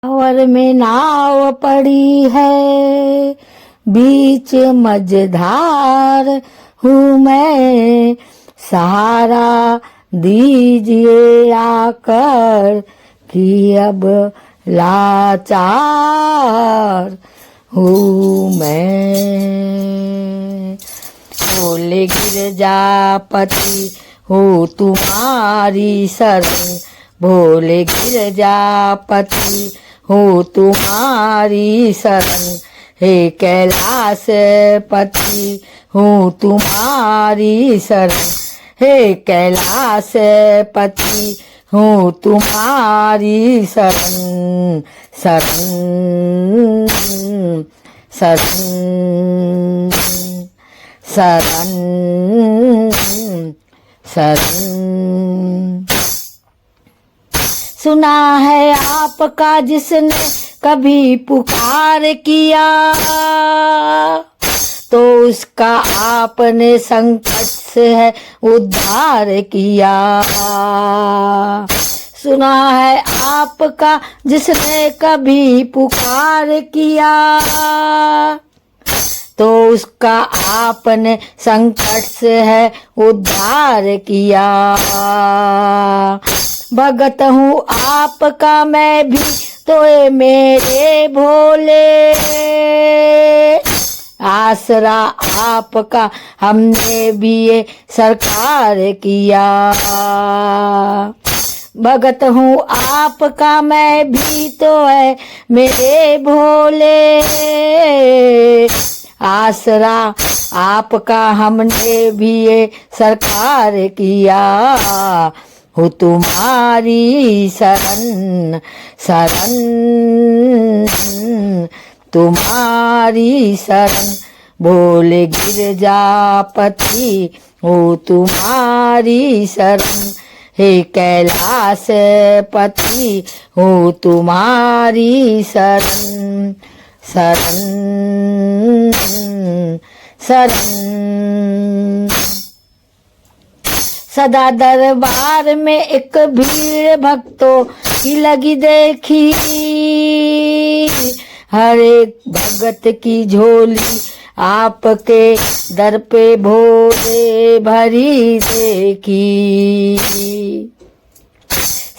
और में नाव पड़ी है, बीच मझधार हूँ मैं, सहारा दीजिए आकर कि अब लाचार हूँ मैं। बोले गिरजापति हो तुम्हारी शरण, भोले गिरजापति हो तुम्हारी शरण, हे कैलाशपति हूँ तुम्हारी शरण, हे कैलाशपति हूँ तुम्हारी शरण। शरण शरण शरण शरण। सुना है आपका जिसने कभी पुकार किया, तो उसका आपने संकट से है उद्धार किया। सुना है आपका जिसने कभी पुकार किया, तो उसका आपने संकट से है उद्धार किया। भगत हूँ आपका मैं भी, तो ये मेरे भोले, आसरा आपका हमने भी ये सरकार किया। भगत हूँ आपका मैं भी, तो है मेरे भोले, आसरा आपका हमने भी ये सरकार किया। हो तुम्हारी शरण शरण, तुम्हारी शरण, भोले गिरजापति हो तुम्हारी शरण, हे कैलाशपति हो तुम्हारी शरण। शरण शरण। सदा दरबार में एक भीड़ भक्तों की लगी देखी, हर एक भगत की झोली आपके दर पे भोले भरी देखी।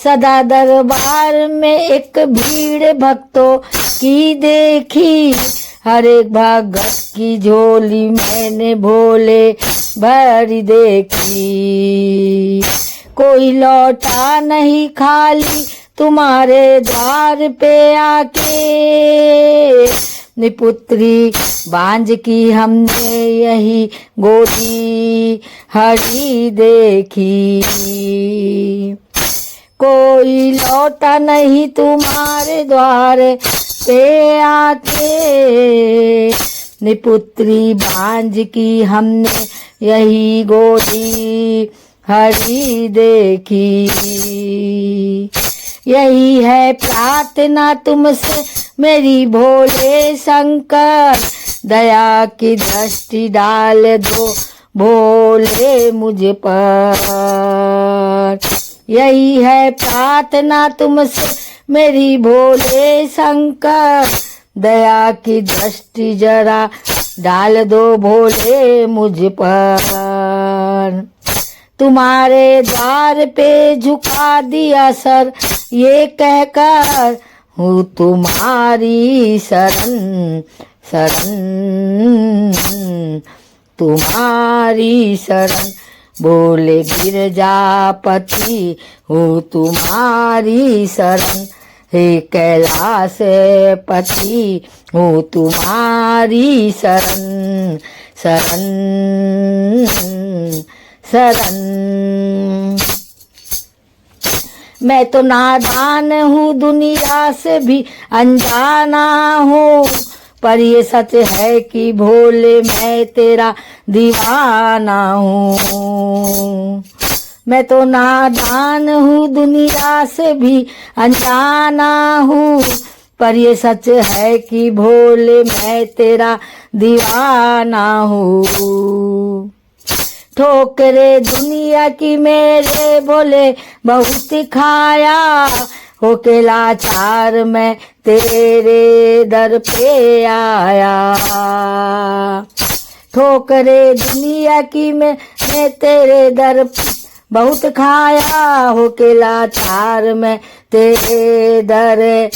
सदा दरबार में एक भीड़ भक्तों की देखी, हर एक भगत की झोली मैंने भोले भरी देखी। कोई लौटा नहीं खाली तुम्हारे द्वार पे आके, निपुत्री बांझ की हमने यही गोदी हरी देखी। कोई लौटा नहीं तुम्हारे द्वार पे आके, निपुत्री बांझ की हमने यही गोदी हरी देखी। यही है प्रार्थना तुमसे मेरी भोले शंकर, दया की दृष्टि डाल दो भोले मुझ पर। यही है प्रार्थना तुमसे मेरी भोले शंकर, दया की दृष्टि जरा डाल दो भोले मुझ पर। तुम्हारे द्वार पे झुका दिया सर ये कहकर, हूँ तुम्हारी शरण शरण, तुम्हारी शरण, भोले गिरजापति हूँ तुम्हारी शरण, हे कैलाशपति हूँ तुम्हारी शरण। शरण शरण। मैं तो नादान हूँ दुनिया से भी अनजाना हूँ, पर ये सच है कि भोले मैं तेरा दीवाना हूँ। मैं तो नादान हूँ दुनिया से भी अनजाना हूँ, पर ये सच है कि भोले मैं तेरा दीवाना हूँ। ठोकरे दुनिया की मेरे भोले बहुत खाया, होके लाचार मैं तेरे दर पे आया। ठोकरे दुनिया की मैं तेरे दर बहुत खाया, होके लाचार मैं तेरे दर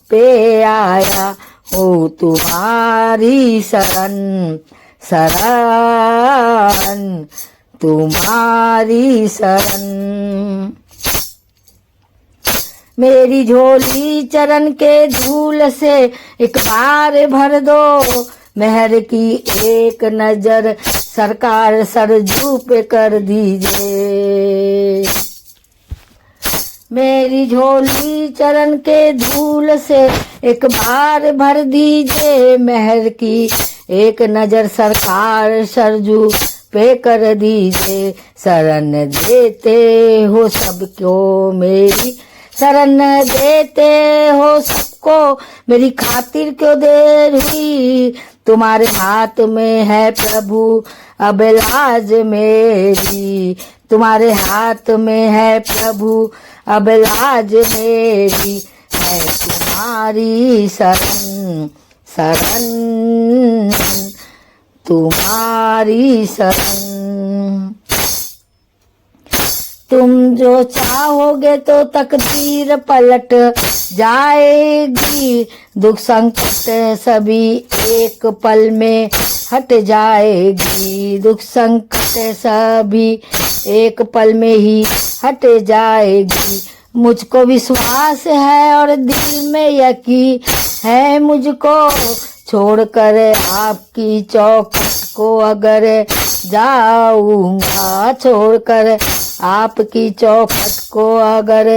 पे आया। हो तुम्हारी शरण शरण, तुम्हारी शरण। मेरी झोली चरण के धूल से एक बार भर दो, मेहर की एक नजर सरकार सरजू पे कर दीजिए। मेरी झोली चरण के धूल से एक बार भर दीजिए, मेहर की एक नजर सरकार सरजू पे कर दीजिए। शरण देते हो सबको मेरी, शरण देते हो सबको मेरी खातिर क्यों देर हुई। तुम्हारे हाथ में है प्रभु अब लाज मेरी, तुम्हारे हाथ में है प्रभु अब लाज मेरी। है तुम्हारी शरण शरण, तुम्हारी शरण। तुम जो चाहोगे तो तकदीर पलट जाएगी, दुख संकट सभी एक पल में हट जाएगी। दुख संकट सभी एक पल में ही हट जाएगी। मुझको विश्वास है और दिल में यकीन है मुझको, छोड़कर आपकी चौखट को अगर जाऊंगा, छोड़कर आपकी चौखट को अगर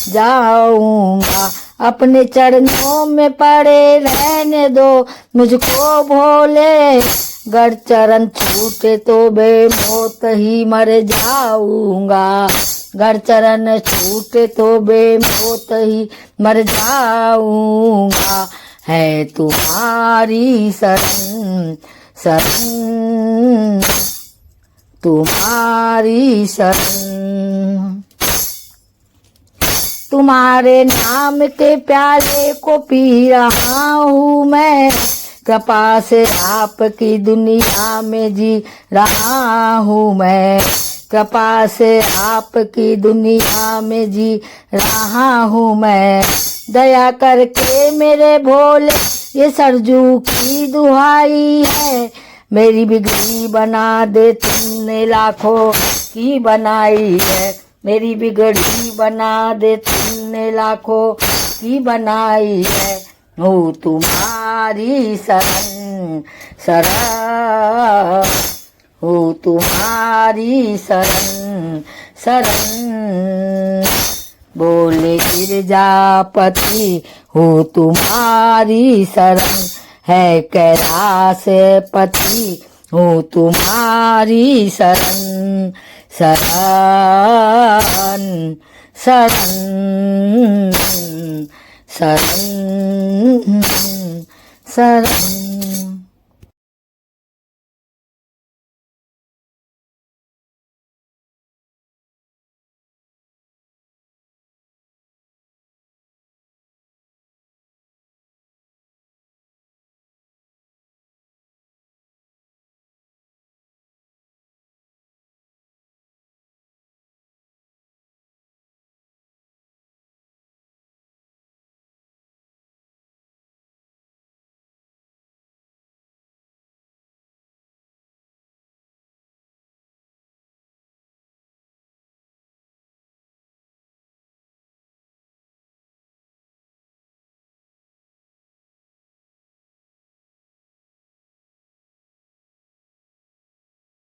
जाऊंगा। अपने चरणों में पड़े रहने दो मुझको भोले, गर चरण छूटे तो बेमौत ही मर जाऊंगा। गर चरण छूटे तो बेमौत ही मर जाऊंगा। है तुम्हारी शरण शरण, तुम्हारी शरण। तुम्हारे नाम के प्याले को पी रहा हूँ मैं, कृपा से आपकी दुनिया में जी रहा हूँ मैं। कृपा से आपकी दुनिया में जी रहा हूँ मैं। दया करके मेरे भोले ये सरजू की दुहाई है, मेरी बिगड़ी बना दे तुमने लाखों की बनाई है। मेरी बिगड़ी बना दे तुमने लाखों की बनाई है। हो तुम्हारी शरण शरण, हो तुम्हारी शरण शरण। बोले गिरजापति हो तुम्हारी शरण, है कैलाश पति हो तुम्हारी शरण शरण शरण शरण शरण।